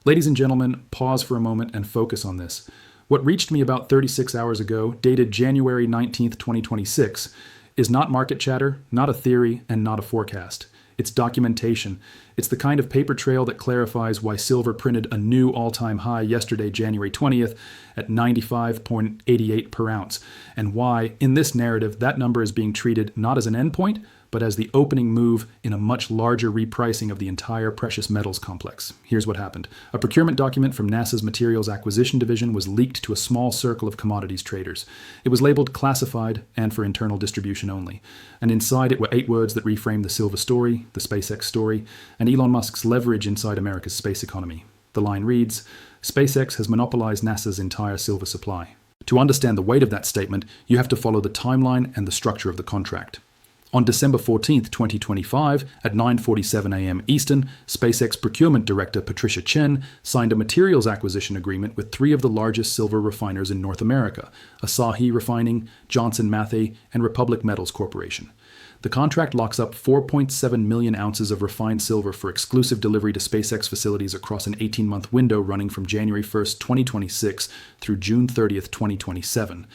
Ladies and gentlemen, pause for a moment and focus on this. What reached me about 36 hours ago, dated January 19th, 2026, is not market chatter, not a theory, and not a forecast. It's documentation. It's the kind of paper trail that clarifies why silver printed a new all-time high yesterday, January 20th, at 95.88 per ounce, and why, in this narrative, that number is being treated not as an endpoint, but as the opening move in a much larger repricing of the entire precious metals complex. Here's what happened. A procurement document from NASA's Materials Acquisition Division was leaked to a small circle of commodities traders. It was labeled classified and for internal distribution only. And inside it were 8 words that reframe the silver story, the SpaceX story, and Elon Musk's leverage inside America's space economy. The line reads, SpaceX has monopolized NASA's entire silver supply. To understand the weight of that statement, you have to follow the timeline and the structure of the contract. On December 14, 2025, at 9:47 a.m. Eastern, SpaceX Procurement Director Patricia Chen signed a materials acquisition agreement with 3 of the largest silver refiners in North America, Asahi Refining, Johnson Matthey, and Republic Metals Corporation. The contract locks up 4.7 million ounces of refined silver for exclusive delivery to SpaceX facilities across an 18-month window running from January 1, 2026 through June 30, 2027.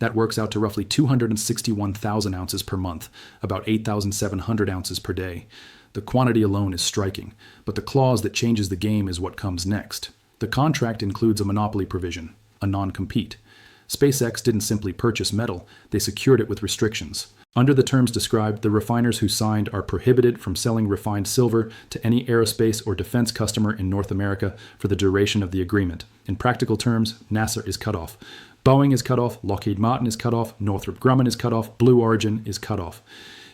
That works out to roughly 261,000 ounces per month, about 8,700 ounces per day. The quantity alone is striking, but the clause that changes the game is what comes next. The contract includes a monopoly provision, a non-compete. SpaceX didn't simply purchase metal, they secured it with restrictions. Under the terms described, the refiners who signed are prohibited from selling refined silver to any aerospace or defense customer in North America for the duration of the agreement. In practical terms, NASA is cut off. Boeing is cut off, Lockheed Martin is cut off, Northrop Grumman is cut off, Blue Origin is cut off.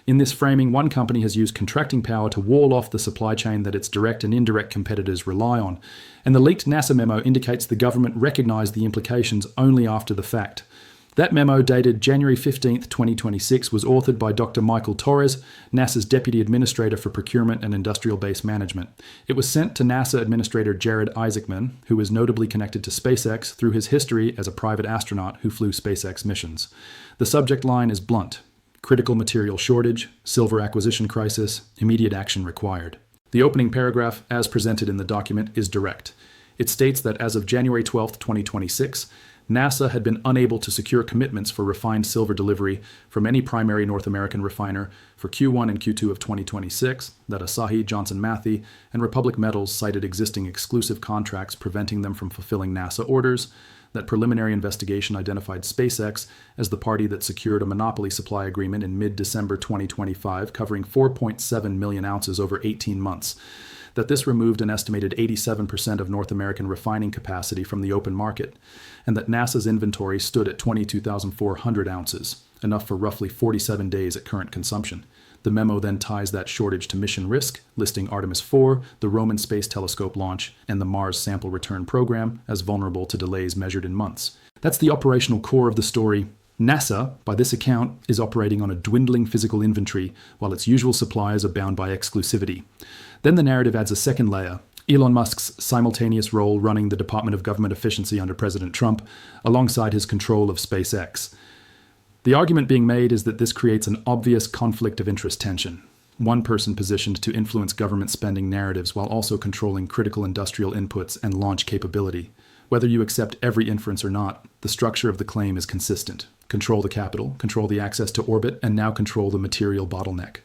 In this framing, one company has used contracting power to wall off the supply chain that its direct and indirect competitors rely on. And the leaked NASA memo indicates the government recognized the implications only after the fact. That memo, dated January 15, 2026, was authored by Dr. Michael Torres, NASA's Deputy Administrator for Procurement and Industrial Base Management. It was sent to NASA Administrator Jared Isaacman, who is notably connected to SpaceX through his history as a private astronaut who flew SpaceX missions. The subject line is blunt: critical material shortage, silver acquisition crisis, immediate action required. The opening paragraph, as presented in the document, is direct. It states that as of January 12, 2026, NASA had been unable to secure commitments for refined silver delivery from any primary North American refiner for Q1 and Q2 of 2026, that Asahi, Johnson Matthey, and Republic Metals cited existing exclusive contracts preventing them from fulfilling NASA orders, that preliminary investigation identified SpaceX as the party that secured a monopoly supply agreement in mid-December 2025 covering 4.7 million ounces over 18 months, that this removed an estimated 87% of North American refining capacity from the open market, and that NASA's inventory stood at 22,400 ounces, enough for roughly 47 days at current consumption. The memo then ties that shortage to mission risk, listing Artemis 4, the Roman Space Telescope launch, and the Mars Sample Return Program as vulnerable to delays measured in months. That's the operational core of the story. NASA, by this account, is operating on a dwindling physical inventory, while its usual suppliers are bound by exclusivity. Then the narrative adds a second layer: Elon Musk's simultaneous role running the Department of Government Efficiency under President Trump, alongside his control of SpaceX. The argument being made is that this creates an obvious conflict of interest tension. One person positioned to influence government spending narratives while also controlling critical industrial inputs and launch capability. Whether you accept every inference or not, the structure of the claim is consistent. Control the capital, control the access to orbit, and now control the material bottleneck.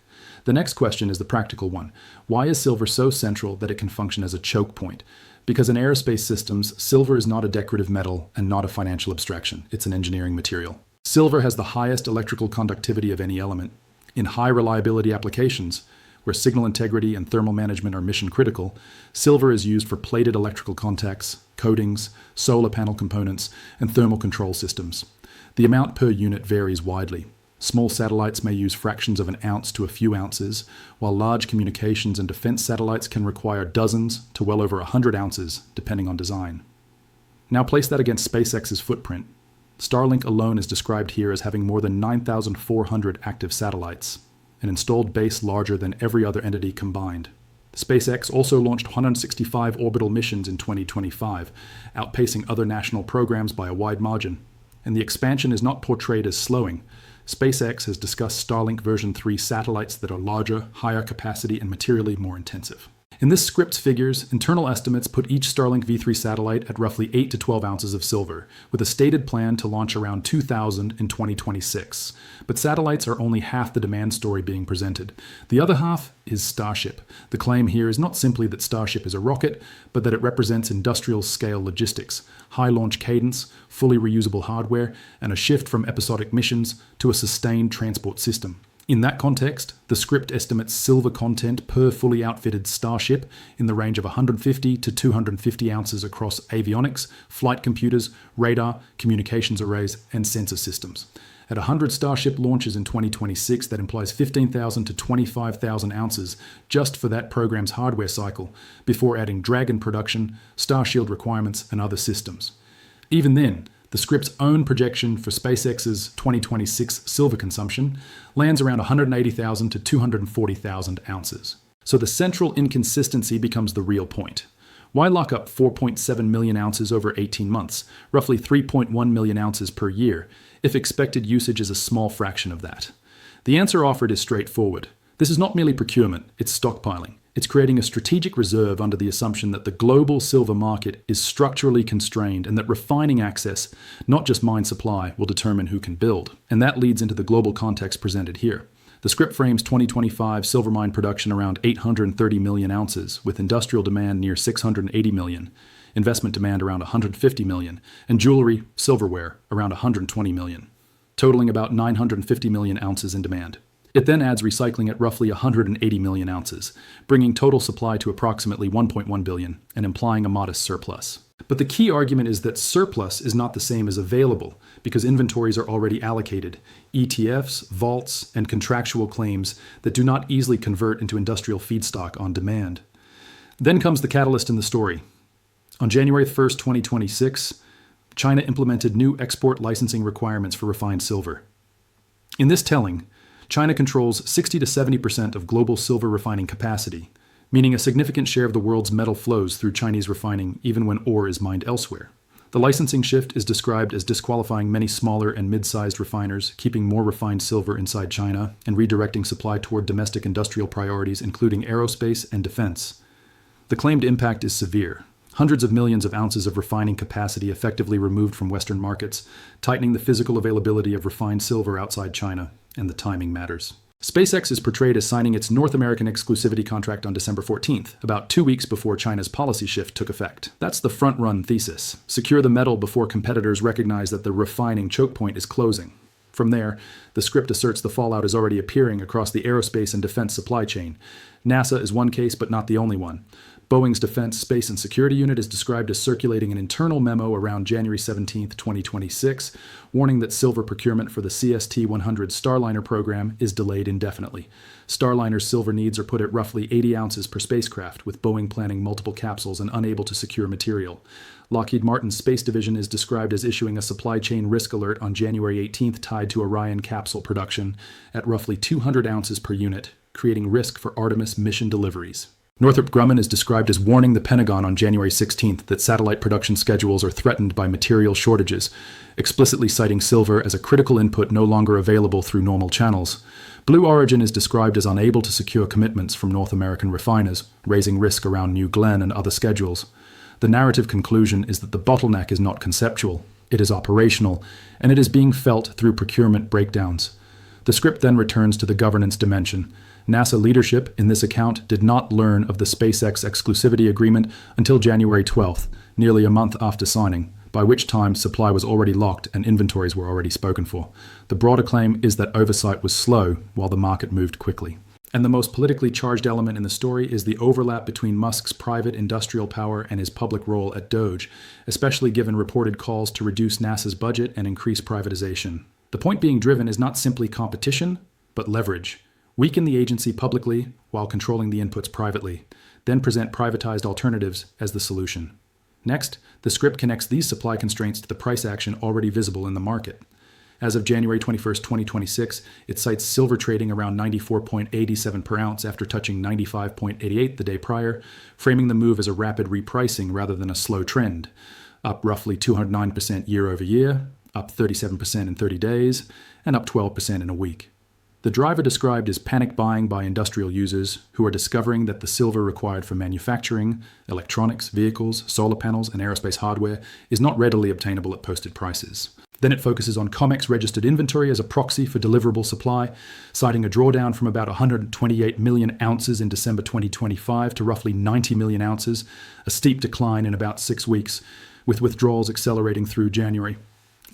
The next question is the practical one. Why is silver so central that it can function as a choke point? Because in aerospace systems, silver is not a decorative metal and not a financial abstraction. It's an engineering material. Silver has the highest electrical conductivity of any element. In high reliability applications, where signal integrity and thermal management are mission critical, silver is used for plated electrical contacts, coatings, solar panel components, and thermal control systems. The amount per unit varies widely. Small satellites may use fractions of an ounce to a few ounces, while large communications and defense satellites can require dozens to well over 100 ounces, depending on design. Now place that against SpaceX's footprint. Starlink alone is described here as having more than 9,400 active satellites, an installed base larger than every other entity combined. SpaceX also launched 165 orbital missions in 2025, outpacing other national programs by a wide margin. And the expansion is not portrayed as slowing. SpaceX has discussed Starlink version 3 satellites that are larger, higher capacity, and materially more intensive. In this script's figures, internal estimates put each Starlink V3 satellite at roughly 8 to 12 ounces of silver, with a stated plan to launch around 2,000 in 2026. But satellites are only half the demand story being presented. The other half is Starship. The claim here is not simply that Starship is a rocket, but that it represents industrial-scale logistics, high launch cadence, fully reusable hardware, and a shift from episodic missions to a sustained transport system. In that context, the script estimates silver content per fully outfitted Starship in the range of 150 to 250 ounces across avionics, flight computers, radar, communications arrays, and sensor systems. At 100 Starship launches in 2026, that implies 15,000 to 25,000 ounces just for that program's hardware cycle, before adding Dragon production, Starshield requirements, and other systems. Even then, the script's own projection for SpaceX's 2026 silver consumption lands around 180,000 to 240,000 ounces. So the central inconsistency becomes the real point. Why lock up 4.7 million ounces over 18 months, roughly 3.1 million ounces per year, if expected usage is a small fraction of that? The answer offered is straightforward. This is not merely procurement, it's stockpiling. It's creating a strategic reserve under the assumption that the global silver market is structurally constrained and that refining access, not just mine supply, will determine who can build. And that leads into the global context presented here. The script frames 2025 silver mine production around 830 million ounces, with industrial demand near 680 million, investment demand around 150 million, and jewelry, silverware around 120 million, totaling about 950 million ounces in demand. It then adds recycling at roughly 180 million ounces, bringing total supply to approximately 1.1 billion and implying a modest surplus. But the key argument is that surplus is not the same as available, because inventories are already allocated, ETFs, vaults, and contractual claims that do not easily convert into industrial feedstock on demand. Then comes the catalyst in the story. On January 1st, 2026, China implemented new export licensing requirements for refined silver. In this telling, China controls 60 to 70% of global silver refining capacity, meaning a significant share of the world's metal flows through Chinese refining even when ore is mined elsewhere. The licensing shift is described as disqualifying many smaller and mid-sized refiners, keeping more refined silver inside China, and redirecting supply toward domestic industrial priorities including aerospace and defense. The claimed impact is severe. Hundreds of millions of ounces of refining capacity effectively removed from Western markets, tightening the physical availability of refined silver outside China. And the timing matters. SpaceX is portrayed as signing its North American exclusivity contract on December 14th, about 2 weeks before China's policy shift took effect. That's the front-run thesis. Secure the metal before competitors recognize that the refining choke point is closing. From there, the script asserts the fallout is already appearing across the aerospace and defense supply chain. NASA is one case, but not the only one. Boeing's Defense, Space, and Security Unit is described as circulating an internal memo around January 17, 2026, warning that silver procurement for the CST-100 Starliner program is delayed indefinitely. Starliner's silver needs are put at roughly 80 ounces per spacecraft, with Boeing planning multiple capsules and unable to secure material. Lockheed Martin's Space Division is described as issuing a supply chain risk alert on January 18th tied to Orion capsule production at roughly 200 ounces per unit, creating risk for Artemis mission deliveries. Northrop Grumman is described as warning the Pentagon on January 16th that satellite production schedules are threatened by material shortages, explicitly citing silver as a critical input no longer available through normal channels. Blue Origin is described as unable to secure commitments from North American refiners, raising risk around New Glenn and other schedules. The narrative conclusion is that the bottleneck is not conceptual, it is operational, and it is being felt through procurement breakdowns. The script then returns to the governance dimension. NASA leadership in this account did not learn of the SpaceX exclusivity agreement until January 12th, nearly a month after signing, by which time supply was already locked and inventories were already spoken for. The broader claim is that oversight was slow while the market moved quickly. And the most politically charged element in the story is the overlap between Musk's private industrial power and his public role at Doge, especially given reported calls to reduce NASA's budget and increase privatization. The point being driven is not simply competition, but leverage. Weaken the agency publicly while controlling the inputs privately, then present privatized alternatives as the solution. Next, the script connects these supply constraints to the price action already visible in the market. As of January 21st, 2026, it cites silver trading around 94.87 per ounce after touching 95.88 the day prior, framing the move as a rapid repricing rather than a slow trend, up roughly 209% year over year, up 37% in 30 days, and up 12% in a week. The driver described is panic buying by industrial users who are discovering that the silver required for manufacturing, electronics, vehicles, solar panels, and aerospace hardware is not readily obtainable at posted prices. Then it focuses on COMEX registered inventory as a proxy for deliverable supply, citing a drawdown from about 128 million ounces in December 2025 to roughly 90 million ounces, a steep decline in about 6 weeks, with withdrawals accelerating through January.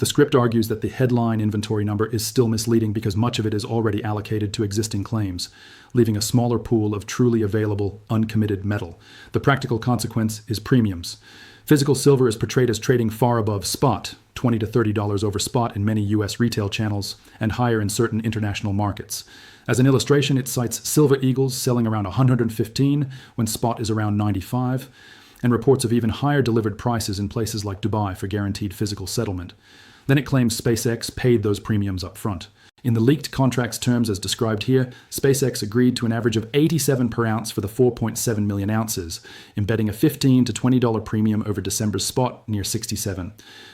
The script argues that the headline inventory number is still misleading because much of it is already allocated to existing claims, leaving a smaller pool of truly available, uncommitted metal. The practical consequence is premiums. Physical silver is portrayed as trading far above spot, $20 to $30 over spot in many U.S. retail channels, and higher in certain international markets. As an illustration, it cites Silver Eagles selling around 115 when spot is around 95, and reports of even higher delivered prices in places like Dubai for guaranteed physical settlement. Then it claims SpaceX paid those premiums up front. In the leaked contract's terms as described here, SpaceX agreed to an average of $87 per ounce for the 4.7 million ounces, embedding a $15 to $20 premium over December's spot near 67.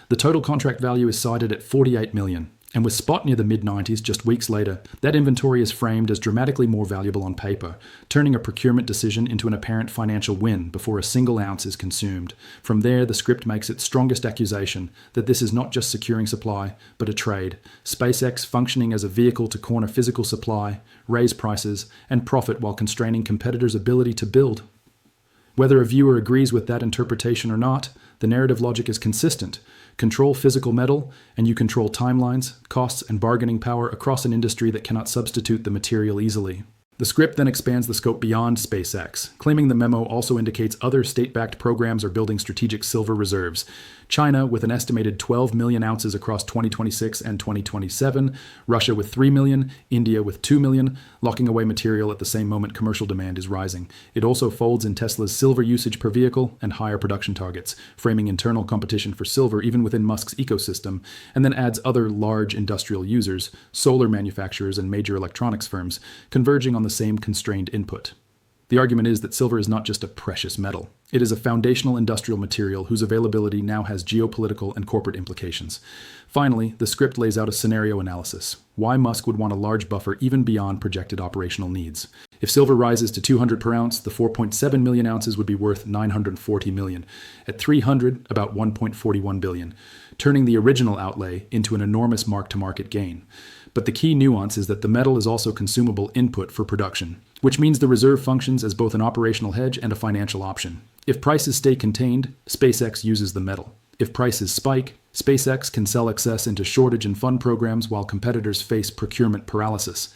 The total contract value is cited at $48 million. And with spot near the mid-90s just weeks later, that inventory is framed as dramatically more valuable on paper, turning a procurement decision into an apparent financial win before a single ounce is consumed. From there, the script makes its strongest accusation that this is not just securing supply, but a trade. SpaceX functioning as a vehicle to corner physical supply, raise prices, and profit while constraining competitors' ability to build. Whether a viewer agrees with that interpretation or not, the narrative logic is consistent. Control physical metal, and you control timelines, costs, and bargaining power across an industry that cannot substitute the material easily. The script then expands the scope beyond SpaceX, claiming the memo also indicates other state-backed programs are building strategic silver reserves. China with an estimated 12 million ounces across 2026 and 2027, Russia with 3 million, India with 2 million, locking away material at the same moment commercial demand is rising. It also folds in Tesla's silver usage per vehicle and higher production targets, framing internal competition for silver even within Musk's ecosystem, and then adds other large industrial users, solar manufacturers, and major electronics firms, converging on the same constrained input. The argument is that silver is not just a precious metal. It is a foundational industrial material whose availability now has geopolitical and corporate implications. Finally, the script lays out a scenario analysis. Why Musk would want a large buffer even beyond projected operational needs. If silver rises to 200 per ounce, the 4.7 million ounces would be worth 940 million. At 300, about 1.41 billion, turning the original outlay into an enormous mark-to-market gain. But the key nuance is that the metal is also consumable input for production, which means the reserve functions as both an operational hedge and a financial option. If prices stay contained, SpaceX uses the metal. If prices spike, SpaceX can sell excess into shortage and fund programs while competitors face procurement paralysis.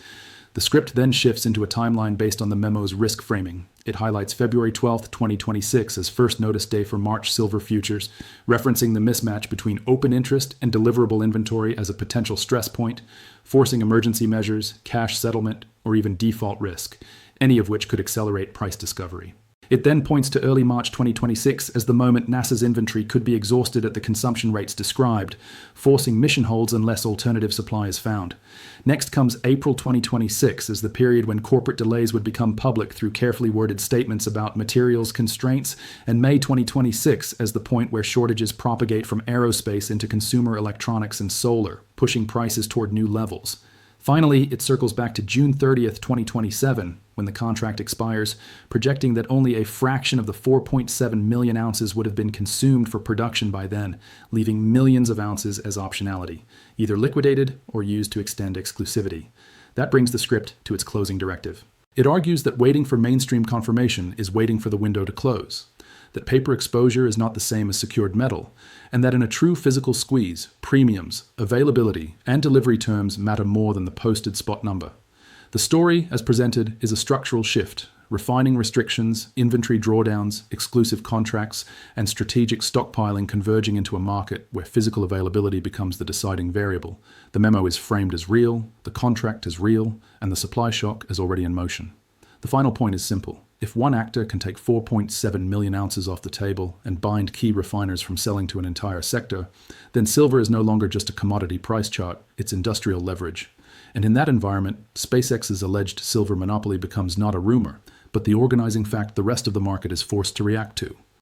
The script then shifts into a timeline based on the memo's risk framing. It highlights February 12, 2026 as first notice day for March silver futures, referencing the mismatch between open interest and deliverable inventory as a potential stress point, forcing emergency measures, cash settlement, or even default risk, any of which could accelerate price discovery. It then points to early March 2026 as the moment NASA's inventory could be exhausted at the consumption rates described, forcing mission holds unless alternative supply is found. Next comes April 2026 as the period when corporate delays would become public through carefully worded statements about materials constraints, and May 2026 as the point where shortages propagate from aerospace into consumer electronics and solar, pushing prices toward new levels. Finally, it circles back to June 30th, 2027, when the contract expires, projecting that only a fraction of the 4.7 million ounces would have been consumed for production by then, leaving millions of ounces as optionality, either liquidated or used to extend exclusivity. That brings the script to its closing directive. It argues that waiting for mainstream confirmation is waiting for the window to close, that paper exposure is not the same as secured metal, and that in a true physical squeeze, premiums, availability, and delivery terms matter more than the posted spot number. The story, as presented, is a structural shift, refining restrictions, inventory drawdowns, exclusive contracts, and strategic stockpiling converging into a market where physical availability becomes the deciding variable. The memo is framed as real, the contract as real, and the supply shock is already in motion. The final point is simple. If one actor can take 4.7 million ounces off the table and bind key refiners from selling to an entire sector, then silver is no longer just a commodity price chart, it's industrial leverage. And in that environment, SpaceX's alleged silver monopoly becomes not a rumor, but the organizing fact the rest of the market is forced to react to.